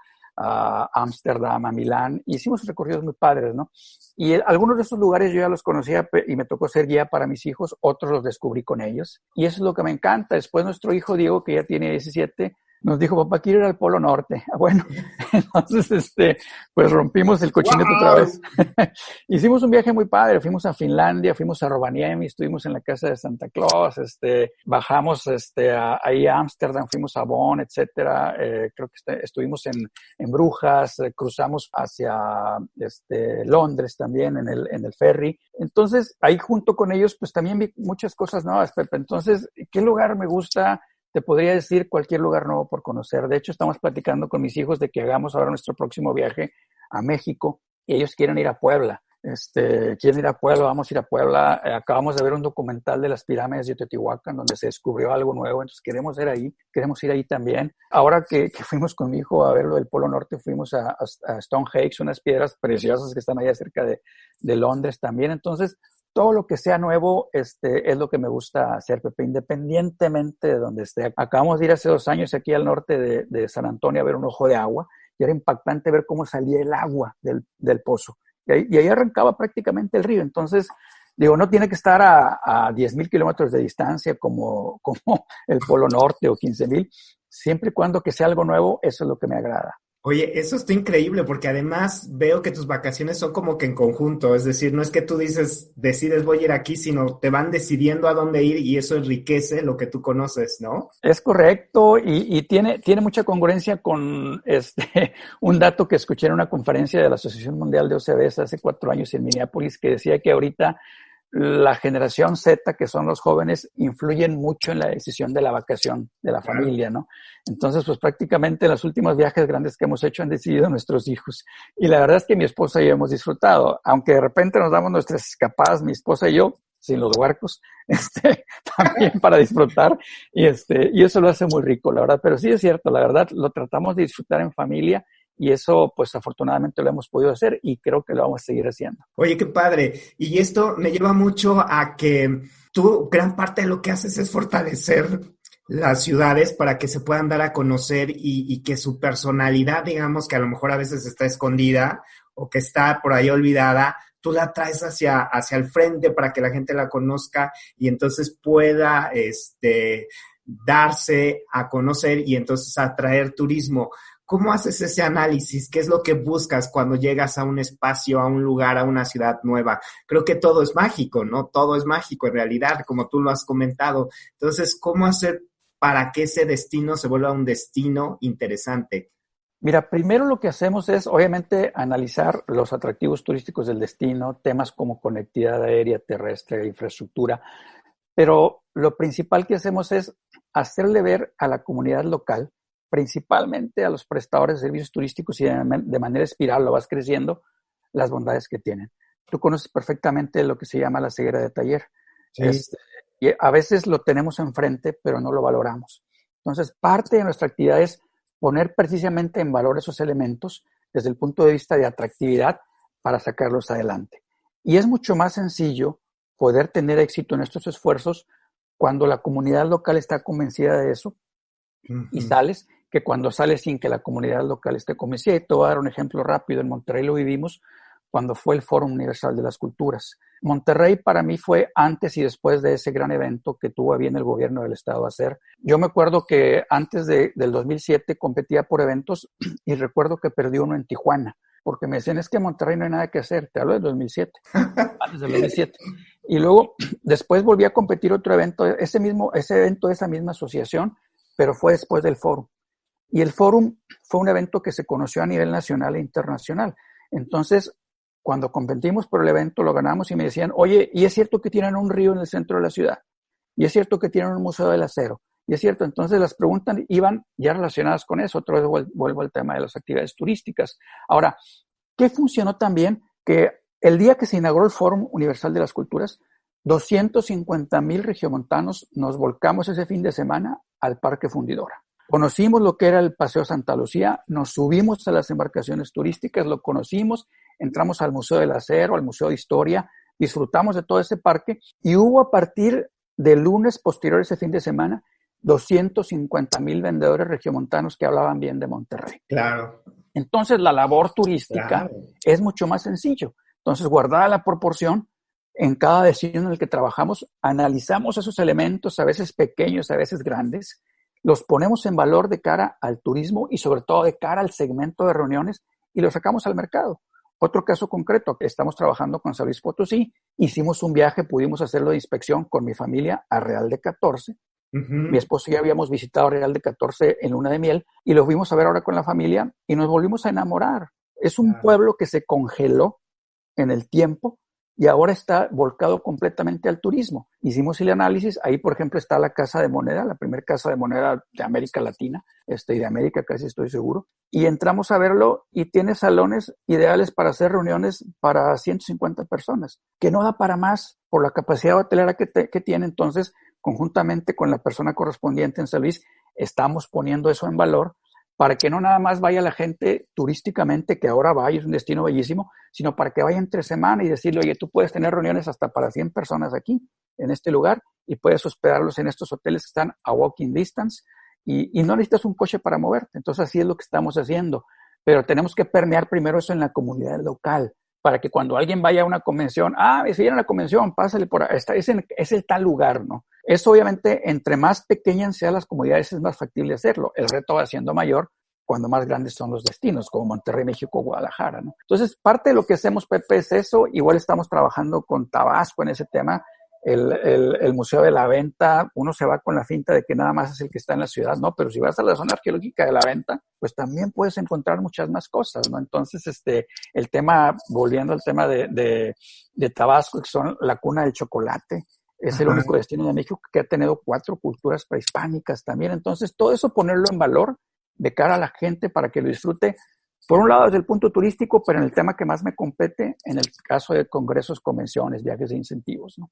Ámsterdam, a Milán, y hicimos recorridos muy padres, ¿no? Y algunos de esos lugares yo ya los conocía y me tocó ser guía para mis hijos, otros los descubrí con ellos. Y eso es lo que me encanta. Después nuestro hijo Diego, que ya tiene 17, nos dijo, papá, quiero ir al Polo Norte. Bueno, entonces, pues rompimos el cochinito otra vez. Hicimos un viaje muy padre, fuimos a Finlandia, fuimos a Rovaniemi, estuvimos en la casa de Santa Claus, bajamos ahí a Ámsterdam, fuimos a Bonn, etcétera. Creo que estuvimos en Brujas, cruzamos hacia Londres también en el ferry. Entonces, ahí junto con ellos, pues también vi muchas cosas nuevas, Pepe. Entonces, ¿qué lugar me gusta? Te podría decir cualquier lugar nuevo por conocer. De hecho, estamos platicando con mis hijos de que hagamos ahora nuestro próximo viaje a México y ellos quieren ir a Puebla. Quieren ir a Puebla, vamos a ir a Puebla. Acabamos de ver un documental de las pirámides de Teotihuacán donde se descubrió algo nuevo, entonces queremos ir ahí también. Ahora que fuimos con mi hijo a ver lo del Polo Norte, fuimos a Stonehenge, unas piedras preciosas que están allá cerca de Londres también. Entonces, todo lo que sea nuevo es lo que me gusta hacer, Pepe, independientemente de donde esté. Acabamos de ir hace 2 años aquí al norte de San Antonio a ver un ojo de agua y era impactante ver cómo salía el agua del pozo. Y ahí arrancaba prácticamente el río. Entonces, digo, no tiene que estar a 10,000 kilómetros de distancia como el Polo Norte o 15,000. Siempre y cuando que sea algo nuevo, eso es lo que me agrada. Oye, eso está increíble porque además veo que tus vacaciones son como que en conjunto, es decir, no es que tú decides voy a ir aquí, sino te van decidiendo a dónde ir y eso enriquece lo que tú conoces, ¿no? Es correcto y tiene mucha congruencia con un dato que escuché en una conferencia de la Asociación Mundial de OCDs hace 4 años en Minneapolis que decía que ahorita la generación Z, que son los jóvenes, influyen mucho en la decisión de la vacación de la familia, ¿no? Entonces, pues prácticamente los últimos viajes grandes que hemos hecho han decidido nuestros hijos. Y la verdad es que mi esposa y yo hemos disfrutado, aunque de repente nos damos nuestras escapadas, mi esposa y yo, sin los huercos, también para disfrutar, y eso lo hace muy rico, la verdad. Pero sí es cierto, la verdad, lo tratamos de disfrutar en familia, y eso, pues, afortunadamente lo hemos podido hacer y creo que lo vamos a seguir haciendo. Oye, qué padre. Y esto me lleva mucho a que tú, gran parte de lo que haces es fortalecer las ciudades para que se puedan dar a conocer y que su personalidad, digamos, que a lo mejor a veces está escondida o que está por ahí olvidada, tú la traes hacia el frente para que la gente la conozca y entonces pueda darse a conocer y entonces atraer turismo. ¿Cómo haces ese análisis? ¿Qué es lo que buscas cuando llegas a un espacio, a un lugar, a una ciudad nueva? Creo que todo es mágico, ¿no? Todo es mágico en realidad, como tú lo has comentado. Entonces, ¿cómo hacer para que ese destino se vuelva un destino interesante? Mira, primero lo que hacemos es, obviamente, analizar los atractivos turísticos del destino, temas como conectividad aérea, terrestre, infraestructura, pero lo principal que hacemos es hacerle ver a la comunidad local, principalmente a los prestadores de servicios turísticos y de manera espiral lo vas creciendo, las bondades que tienen. Tú conoces perfectamente lo que se llama la ceguera de taller. Sí. Y a veces lo tenemos enfrente, pero no lo valoramos. Entonces, parte de nuestra actividad es poner precisamente en valor esos elementos desde el punto de vista de atractividad para sacarlos adelante. Y es mucho más sencillo poder tener éxito en estos esfuerzos cuando la comunidad local está convencida de eso y sales, que cuando sales sin que la comunidad local esté convencida. Y te voy a dar un ejemplo rápido, en Monterrey lo vivimos cuando fue el Foro Universal de las Culturas. Monterrey para mí fue antes y después de ese gran evento que tuvo bien el gobierno del estado hacer. Yo me acuerdo que antes del 2007 competía por eventos y recuerdo que perdí uno en Tijuana, porque me decían, es que en Monterrey no hay nada que hacer. Te hablo del 2007, antes del 2007. Y luego, después volví a competir otro evento, ese evento de esa misma asociación, pero fue después del Fórum. Y el Fórum fue un evento que se conoció a nivel nacional e internacional. Entonces, cuando competimos por el evento, lo ganamos y me decían, oye, ¿y es cierto que tienen un río en el centro de la ciudad? ¿Y es cierto que tienen un museo del acero? Y es cierto, entonces las preguntas iban ya relacionadas con eso. Otra vez vuelvo al tema de las actividades turísticas. Ahora, ¿qué funcionó también? Que el día que se inauguró el Fórum Universal de las Culturas, 250,000 regiomontanos nos volcamos ese fin de semana al Parque Fundidora. Conocimos lo que era el Paseo Santa Lucía, nos subimos a las embarcaciones turísticas, lo conocimos, entramos al Museo del Acero, al Museo de Historia, disfrutamos de todo ese parque y hubo a partir del lunes posterior a ese fin de semana 250,000 vendedores regiomontanos que hablaban bien de Monterrey. Claro. Entonces la labor turística es mucho más sencillo. Entonces, guardada la proporción, en cada destino en el que trabajamos, analizamos esos elementos, a veces pequeños, a veces grandes, los ponemos en valor de cara al turismo y sobre todo de cara al segmento de reuniones y los sacamos al mercado. Otro caso concreto, estamos trabajando con San Luis Potosí, hicimos un viaje, pudimos hacerlo de inspección con mi familia a Real de 14. Mi esposo y yo habíamos visitado Real de 14 en luna de miel y lo fuimos a ver ahora con la familia y nos volvimos a enamorar. Es un pueblo que se congeló en el tiempo y ahora está volcado completamente al turismo. Hicimos el análisis, ahí por ejemplo está la Casa de Moneda, la primera casa de moneda de América Latina, y de América casi estoy seguro, y entramos a verlo y tiene salones ideales para hacer reuniones para 150 personas, que no da para más por la capacidad hotelera que tiene. Entonces, conjuntamente con la persona correspondiente en San Luis, estamos poniendo eso en valor para que no nada más vaya la gente turísticamente, que ahora va y es un destino bellísimo, sino para que vaya entre semana y decirle, oye, tú puedes tener reuniones hasta para 100 personas aquí, en este lugar, y puedes hospedarlos en estos hoteles que están a walking distance, y no necesitas un coche para moverte. Entonces, así es lo que estamos haciendo. Pero tenemos que permear primero eso en la comunidad local, para que cuando alguien vaya a una convención, si viene a la convención, pásale por ahí, es el tal lugar, ¿no? Eso obviamente, entre más pequeñas sean las comunidades, es más factible hacerlo. El reto va siendo mayor cuando más grandes son los destinos, como Monterrey, México, Guadalajara, ¿no? Entonces, parte de lo que hacemos, Pepe, es eso. Igual estamos trabajando con Tabasco en ese tema. El Museo de la Venta, uno se va con la finta de que nada más es el que está en la ciudad, ¿no? Pero si vas a la zona arqueológica de la Venta, pues también puedes encontrar muchas más cosas, ¿no? Entonces, el tema, volviendo al tema de Tabasco, que son la cuna del chocolate, es el único destino de México que ha tenido 4 culturas prehispánicas también. Entonces, todo eso ponerlo en valor de cara a la gente para que lo disfrute, por un lado desde el punto turístico, pero en el tema que más me compete, en el caso de congresos, convenciones, viajes e incentivos, ¿no?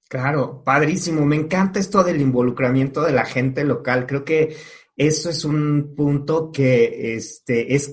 Claro, padrísimo. Me encanta esto del involucramiento de la gente local. Creo que eso es un punto que es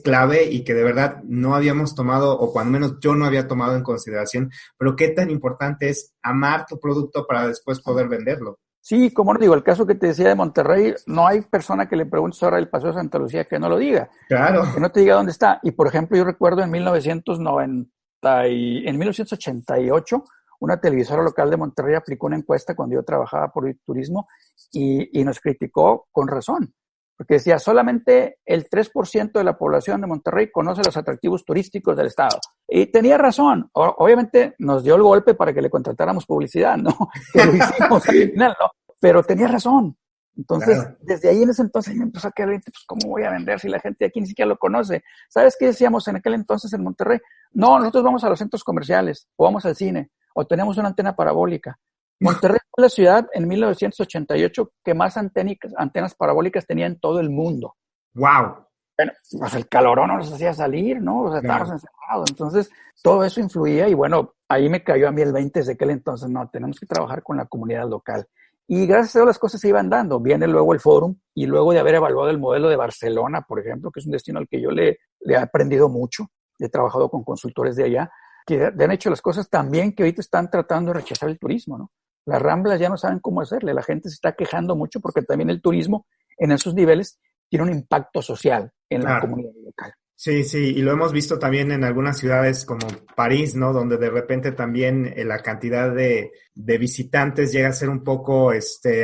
clave y que de verdad no habíamos tomado, o cuando menos yo no había tomado en consideración, pero qué tan importante es amar tu producto para después poder venderlo. Sí, como no digo, el caso que te decía de Monterrey, no hay persona que le preguntes ahora el Paseo de Santa Lucía que no lo diga. Claro. Que no te diga dónde está. Y por ejemplo, yo recuerdo en 1988, una televisora local de Monterrey aplicó una encuesta cuando yo trabajaba por el turismo y nos criticó con razón, porque decía, solamente el 3% de la población de Monterrey conoce los atractivos turísticos del estado. Y tenía razón. Obviamente nos dio el golpe para que le contratáramos publicidad, ¿no? Que lo hicimos al final, ¿no? Pero tenía razón. Entonces, claro, desde ahí en ese entonces me empezó a quedar, pues, ¿cómo voy a vender si la gente de aquí ni siquiera lo conoce? ¿Sabes qué decíamos en aquel entonces en Monterrey? No, nosotros vamos a los centros comerciales, o vamos al cine, o tenemos una antena parabólica. Monterrey fue la ciudad en 1988 que más antenas parabólicas tenía en todo el mundo. ¡Wow! Bueno, pues el calorón no nos hacía salir, ¿no? O sea, estábamos encerrados. Entonces, todo eso influía y bueno, ahí me cayó a mí el 20 desde aquel entonces. No, tenemos que trabajar con la comunidad local. Y gracias a Dios las cosas se iban dando. Viene luego el Fórum y luego de haber evaluado el modelo de Barcelona, por ejemplo, que es un destino al que yo le he aprendido mucho. He trabajado con consultores de allá que han hecho las cosas tan bien que ahorita están tratando de rechazar el turismo, ¿no? Las Ramblas ya no saben cómo hacerle. La gente se está quejando mucho porque también el turismo en esos niveles tiene un impacto social en la comunidad local. Sí, sí, y lo hemos visto también en algunas ciudades como París, ¿no? Donde de repente también la cantidad de visitantes llega a ser un poco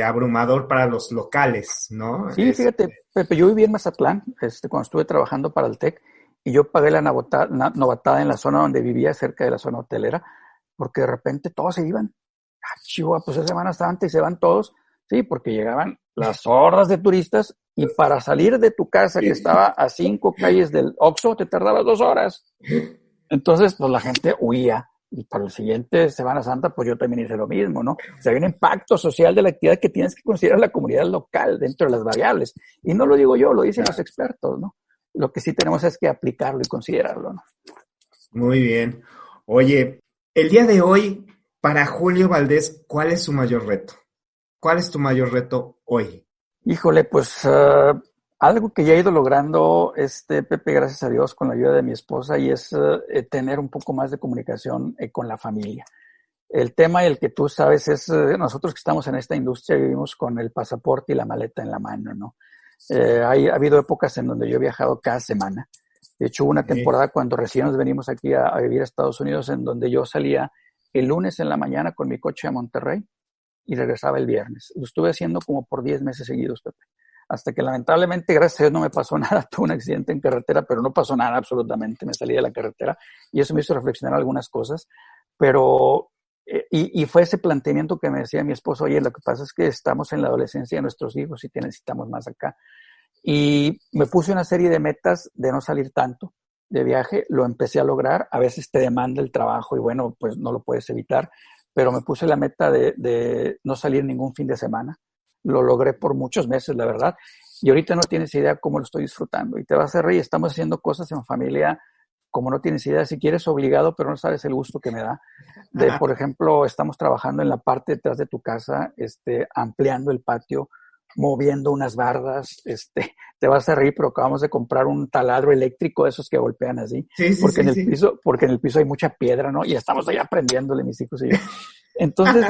abrumador para los locales, ¿no? Sí, fíjate, Pepe, yo viví en Mazatlán, cuando estuve trabajando para el TEC, y yo pagué la novatada en la zona donde vivía, cerca de la zona hotelera, porque de repente todos se iban. Ah, Chihuahua, pues es Semana Santa y se van todos. Sí, porque llegaban las hordas de turistas y para salir de tu casa, que estaba a 5 calles del Oxxo, te tardabas 2 horas. Entonces, pues la gente huía. Y para el siguiente Semana Santa, pues yo también hice lo mismo, ¿no? O sea, hay un impacto social de la actividad que tienes que considerar la comunidad local dentro de las variables. Y no lo digo yo, lo dicen los expertos, ¿no? Lo que sí tenemos es que aplicarlo y considerarlo, ¿no? Muy bien. Oye, el día de hoy, para Julio Valdés, ¿cuál es su mayor reto? ¿Cuál es tu mayor reto hoy? Híjole, pues algo que ya he ido logrando, Pepe, gracias a Dios, con la ayuda de mi esposa, y es tener un poco más de comunicación con la familia. El tema y el que tú sabes es, nosotros que estamos en esta industria vivimos con el pasaporte y la maleta en la mano, ¿no? Ha habido épocas en donde yo he viajado cada semana. De hecho, hubo una temporada cuando recién nos venimos aquí a vivir a Estados Unidos, en donde yo salía el lunes en la mañana con mi coche a Monterrey y regresaba el viernes. Lo estuve haciendo como por 10 meses seguidos, Pepe. Hasta que lamentablemente, gracias a Dios, no me pasó nada. Tuve un accidente en carretera, pero no pasó nada absolutamente. Me salí de la carretera y eso me hizo reflexionar algunas cosas. Pero, y fue ese planteamiento que me decía mi esposo: oye, lo que pasa es que estamos en la adolescencia de nuestros hijos y te necesitamos más acá. Y me puse una serie de metas de no salir tanto de viaje. Lo empecé a lograr. A veces te demanda el trabajo y bueno, pues no lo puedes evitar. Pero me puse la meta de no salir ningún fin de semana. Lo logré por muchos meses, la verdad. Y ahorita no tienes idea cómo lo estoy disfrutando. Y te vas a reír, estamos haciendo cosas en familia como no tienes idea. Si quieres, obligado, pero no sabes el gusto que me da. Por ejemplo, estamos trabajando en la parte detrás de tu casa, ampliando el patio, moviendo unas bardas. Te vas a reír, pero acabamos de comprar un taladro eléctrico, esos que golpean así. Sí, sí, porque sí, en el sí. piso, porque en el piso hay mucha piedra, ¿no? Y estamos ahí aprendiéndole, mis hijos y yo. Entonces,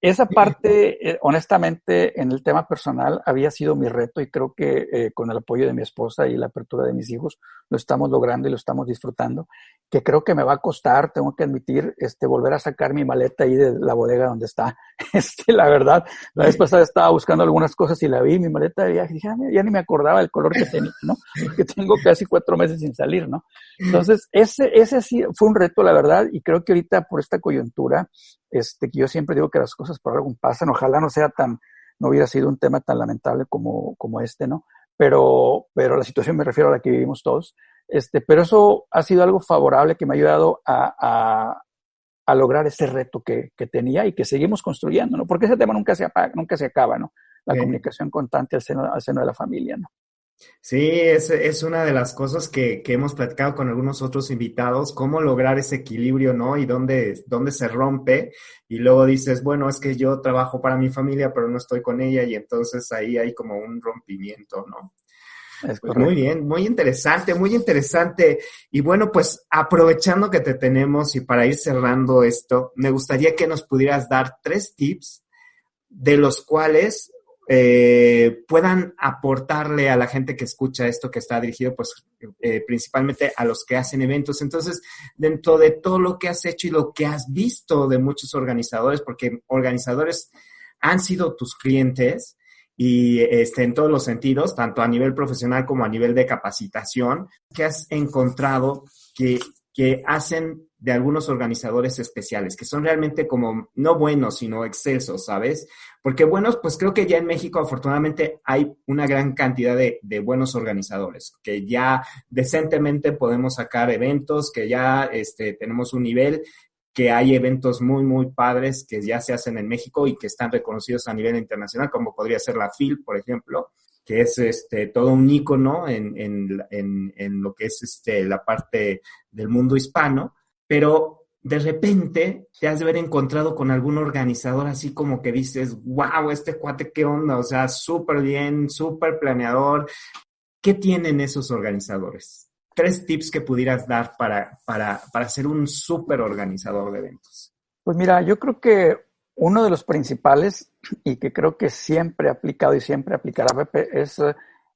esa parte, honestamente, en el tema personal, había sido mi reto y creo que con el apoyo de mi esposa y la apertura de mis hijos, lo estamos logrando y lo estamos disfrutando, que creo que me va a costar, tengo que admitir, volver a sacar mi maleta ahí de la bodega donde está. La verdad, la vez pasada estaba buscando algunas cosas y la vi, mi maleta de viaje, y dije, ya ni me acordaba del color que tenía, ¿no? Porque tengo casi 4 meses sin salir, ¿no? Entonces, ese sí fue un reto, la verdad, y creo que ahorita por esta coyuntura, que yo siempre digo que las cosas por algo pasan, ojalá no hubiera sido un tema tan lamentable como ¿no? Pero la situación, me refiero a la que vivimos todos, pero eso ha sido algo favorable que me ha ayudado a lograr ese reto que tenía y que seguimos construyendo, ¿no? Porque ese tema nunca se apaga, nunca se acaba, ¿no? La comunicación constante al seno de la familia, ¿no? Sí, es una de las cosas que hemos platicado con algunos otros invitados, cómo lograr ese equilibrio, ¿no? Y dónde se rompe y luego dices, bueno, es que yo trabajo para mi familia, pero no estoy con ella y entonces ahí hay como un rompimiento, ¿no? Pues muy bien, muy interesante, muy interesante. Y bueno, pues aprovechando que te tenemos y para ir cerrando esto, me gustaría que nos pudieras dar 3 tips de los cuales puedan aportarle a la gente que escucha esto, que está dirigido pues principalmente a los que hacen eventos. Entonces, dentro de todo lo que has hecho y lo que has visto de muchos organizadores, porque organizadores han sido tus clientes y en todos los sentidos, tanto a nivel profesional como a nivel de capacitación, ¿qué has encontrado que hacen de algunos organizadores especiales, que son realmente como no buenos, sino excelsos, ¿sabes? Porque buenos, pues creo que ya en México afortunadamente hay una gran cantidad de buenos organizadores, que ya decentemente podemos sacar eventos, que ya tenemos un nivel, que hay eventos muy, muy padres que ya se hacen en México y que están reconocidos a nivel internacional, como podría ser la FIL, por ejemplo, que es todo un ícono en lo que es la parte del mundo hispano, pero de repente te has de haber encontrado con algún organizador así como que dices, wow, este cuate, ¿qué onda? O sea, súper bien, súper planeador. ¿Qué tienen esos organizadores? 3 tips que pudieras dar para ser un súper organizador de eventos. Pues mira, yo creo que uno de los principales, y que creo que siempre he aplicado y siempre aplicará, Pepe, es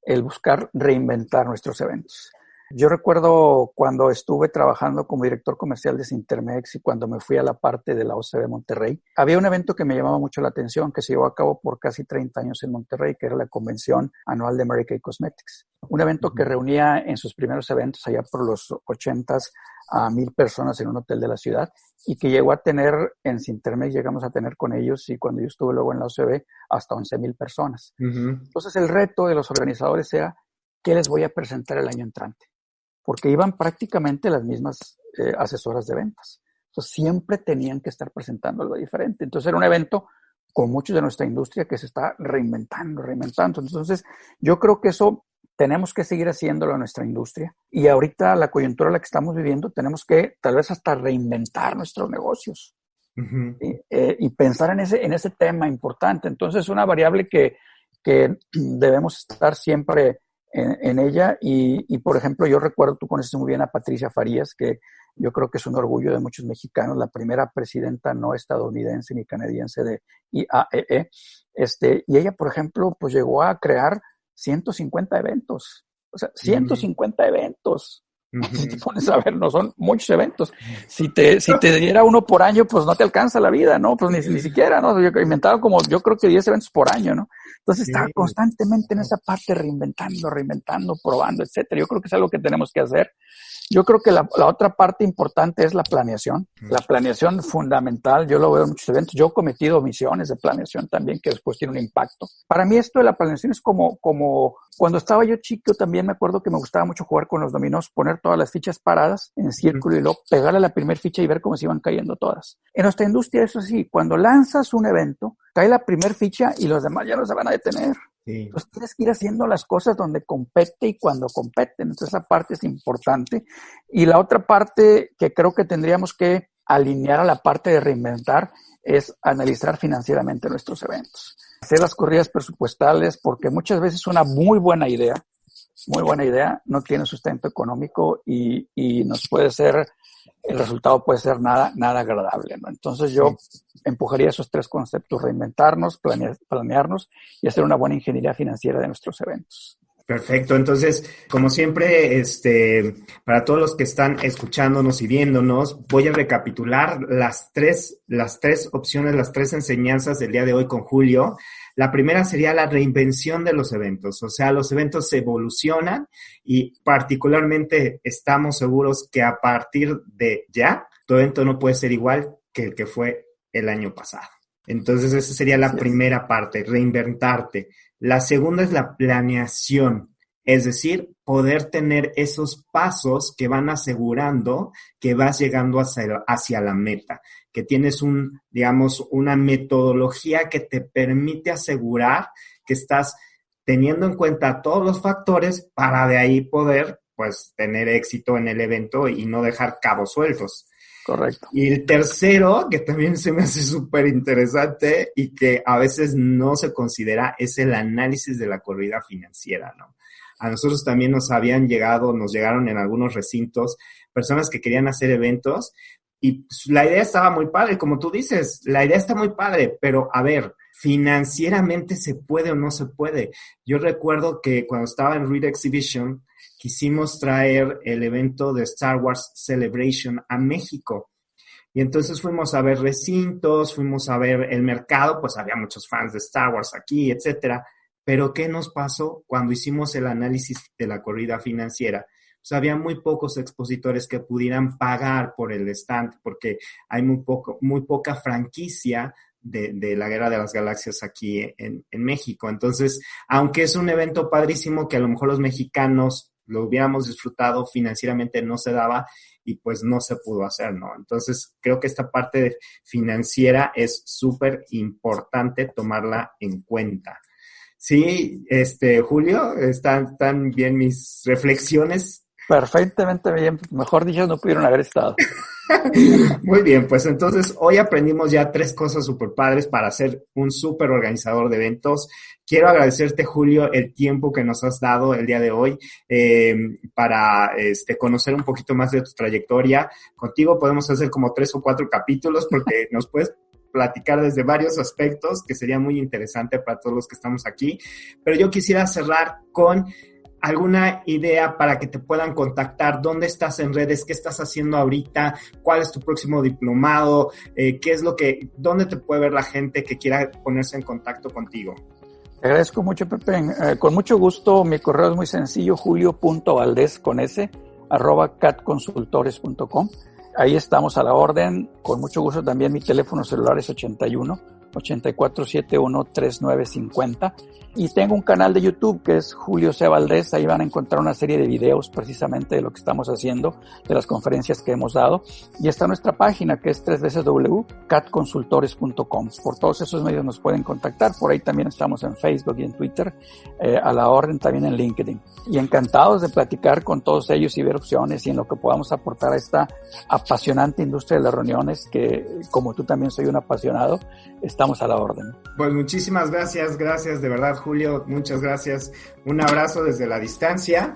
el buscar reinventar nuestros eventos. Yo recuerdo cuando estuve trabajando como director comercial de Sintermex y cuando me fui a la parte de la OCB Monterrey, había un evento que me llamaba mucho la atención que se llevó a cabo por casi 30 años en Monterrey, que era la Convención Anual de Mary Kay Cosmetics. Un evento que reunía en sus primeros eventos allá por los 80s a 1,000 personas en un hotel de la ciudad y que llegó a tener, en Sintermex llegamos a tener con ellos, y cuando yo estuve luego en la OCB, hasta 11,000 personas. Entonces el reto de los organizadores era, ¿qué les voy a presentar el año entrante? Porque iban prácticamente las mismas asesoras de ventas. Entonces siempre tenían que estar presentando algo diferente. Entonces era un evento con muchos de nuestra industria que se está reinventando. Entonces yo creo que eso tenemos que seguir haciéndolo en nuestra industria. Y ahorita la coyuntura en la que estamos viviendo, tenemos que tal vez hasta reinventar nuestros negocios. Y pensar en ese tema importante. Entonces una variable que debemos estar siempre en ella y, por ejemplo, yo recuerdo, tú conoces muy bien a Patricia Farías, que yo creo que es un orgullo de muchos mexicanos, la primera presidenta no estadounidense ni canadiense de IAEE, y ella, por ejemplo, pues llegó a crear 150 eventos, o sea, 150 eventos. Si te pones a ver, no son muchos eventos. Si te diera uno por año, pues no te alcanza la vida, ¿no? Pues ni siquiera, ¿no? Yo inventaba como, yo creo que 10 eventos por año, ¿no? Entonces estaba constantemente en esa parte reinventando, probando, etcétera. Yo creo que es algo que tenemos que hacer. Yo creo que la otra parte importante es la planeación. La planeación fundamental, yo lo veo en muchos eventos. Yo he cometido omisiones de planeación también que después tiene un impacto. Para mí esto de la planeación es como cuando estaba yo chico, también me acuerdo que me gustaba mucho jugar con los dominós, poner todas las fichas paradas en círculo y luego pegarle a la primera ficha y ver cómo se iban cayendo todas. En nuestra industria eso sí, cuando lanzas un evento, cae la primera ficha y los demás ya no se van a detener. Sí. Entonces tienes que ir haciendo las cosas donde compete y cuando competen. Entonces esa parte es importante. Y la otra parte que creo que tendríamos que alinear a la parte de reinventar es analizar financieramente nuestros eventos. Hacer las corridas presupuestales, porque muchas veces una muy buena idea no tiene sustento económico y nos puede ser, el resultado puede ser nada agradable, ¿no? Entonces yo empujaría esos 3 conceptos: reinventarnos, planearnos y hacer una buena ingeniería financiera de nuestros eventos. Perfecto. Entonces, como siempre, para todos los que están escuchándonos y viéndonos, voy a recapitular las tres opciones, las 3 enseñanzas del día de hoy con Julio. La primera sería la reinvención de los eventos. O sea, los eventos se evolucionan y particularmente estamos seguros que a partir de ya, tu evento no puede ser igual que el que fue el año pasado. Entonces, esa sería la primera parte, reinventarte. La segunda es la planeación, es decir, poder tener esos pasos que van asegurando que vas llegando hacia la meta, que tienes una metodología que te permite asegurar que estás teniendo en cuenta todos los factores para de ahí poder, pues, tener éxito en el evento y no dejar cabos sueltos. Correcto. Y el tercero, que también se me hace súper interesante y que a veces no se considera, es el análisis de la corrida financiera, ¿no? A nosotros también nos llegaron en algunos recintos personas que querían hacer eventos y pues, la idea estaba muy padre, como tú dices, la idea está muy padre, pero a ver, financieramente ¿se puede o no se puede? Yo recuerdo que cuando estaba en Reed Exhibition, quisimos traer el evento de Star Wars Celebration a México. Y entonces fuimos a ver recintos, fuimos a ver el mercado, pues había muchos fans de Star Wars aquí, etcétera. Pero ¿qué nos pasó cuando hicimos el análisis de la corrida financiera? Pues había muy pocos expositores que pudieran pagar por el stand, porque hay muy poca franquicia de la Guerra de las Galaxias aquí en México. Entonces, aunque es un evento padrísimo que a lo mejor los mexicanos lo hubiéramos disfrutado, financieramente no se daba y pues no se pudo hacer, ¿no? Entonces, creo que esta parte financiera es súper importante tomarla en cuenta. Sí, Julio, ¿están bien mis reflexiones? Perfectamente bien, mejor dicho, no pudieron haber estado. Muy bien, pues entonces hoy aprendimos ya 3 cosas súper padres para ser un súper organizador de eventos. Quiero agradecerte, Julio, el tiempo que nos has dado el día de hoy para conocer un poquito más de tu trayectoria. Contigo podemos hacer como 3 o 4 capítulos porque nos puedes platicar desde varios aspectos que sería muy interesante para todos los que estamos aquí. Pero yo quisiera cerrar con ¿alguna idea para que te puedan contactar? ¿Dónde estás en redes? ¿Qué estás haciendo ahorita? ¿Cuál es tu próximo diplomado? ¿Dónde te puede ver la gente que quiera ponerse en contacto contigo? Te agradezco mucho, Pepe. Con mucho gusto, mi correo es muy sencillo, julio.valdez@catconsultores.com. Ahí estamos a la orden. Con mucho gusto también mi teléfono celular es 81-8471-3950. Y tengo un canal de YouTube que es Julio C. Valdez. Ahí van a encontrar una serie de videos precisamente de lo que estamos haciendo, de las conferencias que hemos dado. Y está nuestra página que es www.catconsultores.com. Por todos esos medios nos pueden contactar. Por ahí también estamos en Facebook y en Twitter, a la orden también en LinkedIn. Y encantados de platicar con todos ellos y ver opciones y en lo que podamos aportar a esta apasionante industria de las reuniones que, como tú también soy un apasionado, estamos a la orden. Pues muchísimas gracias de verdad, Julio, muchas gracias. Un abrazo desde la distancia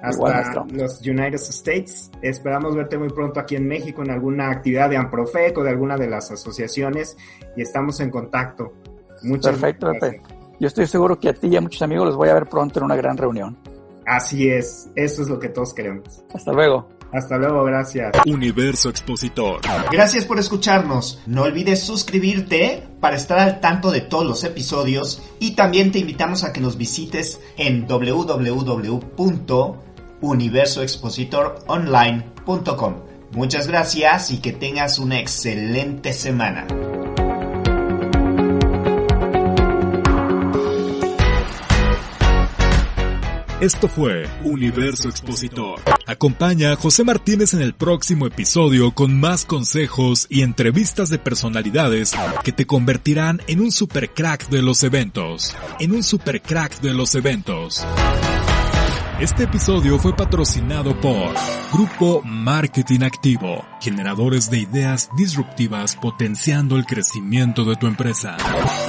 hasta los United States. Esperamos verte muy pronto aquí en México en alguna actividad de AMPROFEC o de alguna de las asociaciones y estamos en contacto. Muchas Perfecto, gracias. Pepe. Yo estoy seguro que a ti y a muchos amigos los voy a ver pronto en una gran reunión. Así es, eso es lo que todos queremos. Hasta luego. Hasta luego, gracias. Universo Expositor. Gracias por escucharnos. No olvides suscribirte para estar al tanto de todos los episodios y también te invitamos a que nos visites en www.universoexpositoronline.com. Muchas gracias y que tengas una excelente semana. Esto fue Universo Expositor. Acompaña a José Martínez en el próximo episodio con más consejos y entrevistas de personalidades que te convertirán en un super crack de los eventos. Este episodio fue patrocinado por Grupo Marketing Activo, generadores de ideas disruptivas potenciando el crecimiento de tu empresa.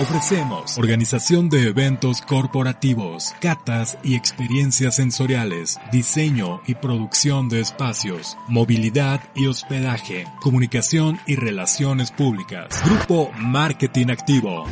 Ofrecemos organización de eventos corporativos, catas y experiencias sensoriales, diseño y producción de espacios, movilidad y hospedaje, comunicación y relaciones públicas. Grupo Marketing Activo.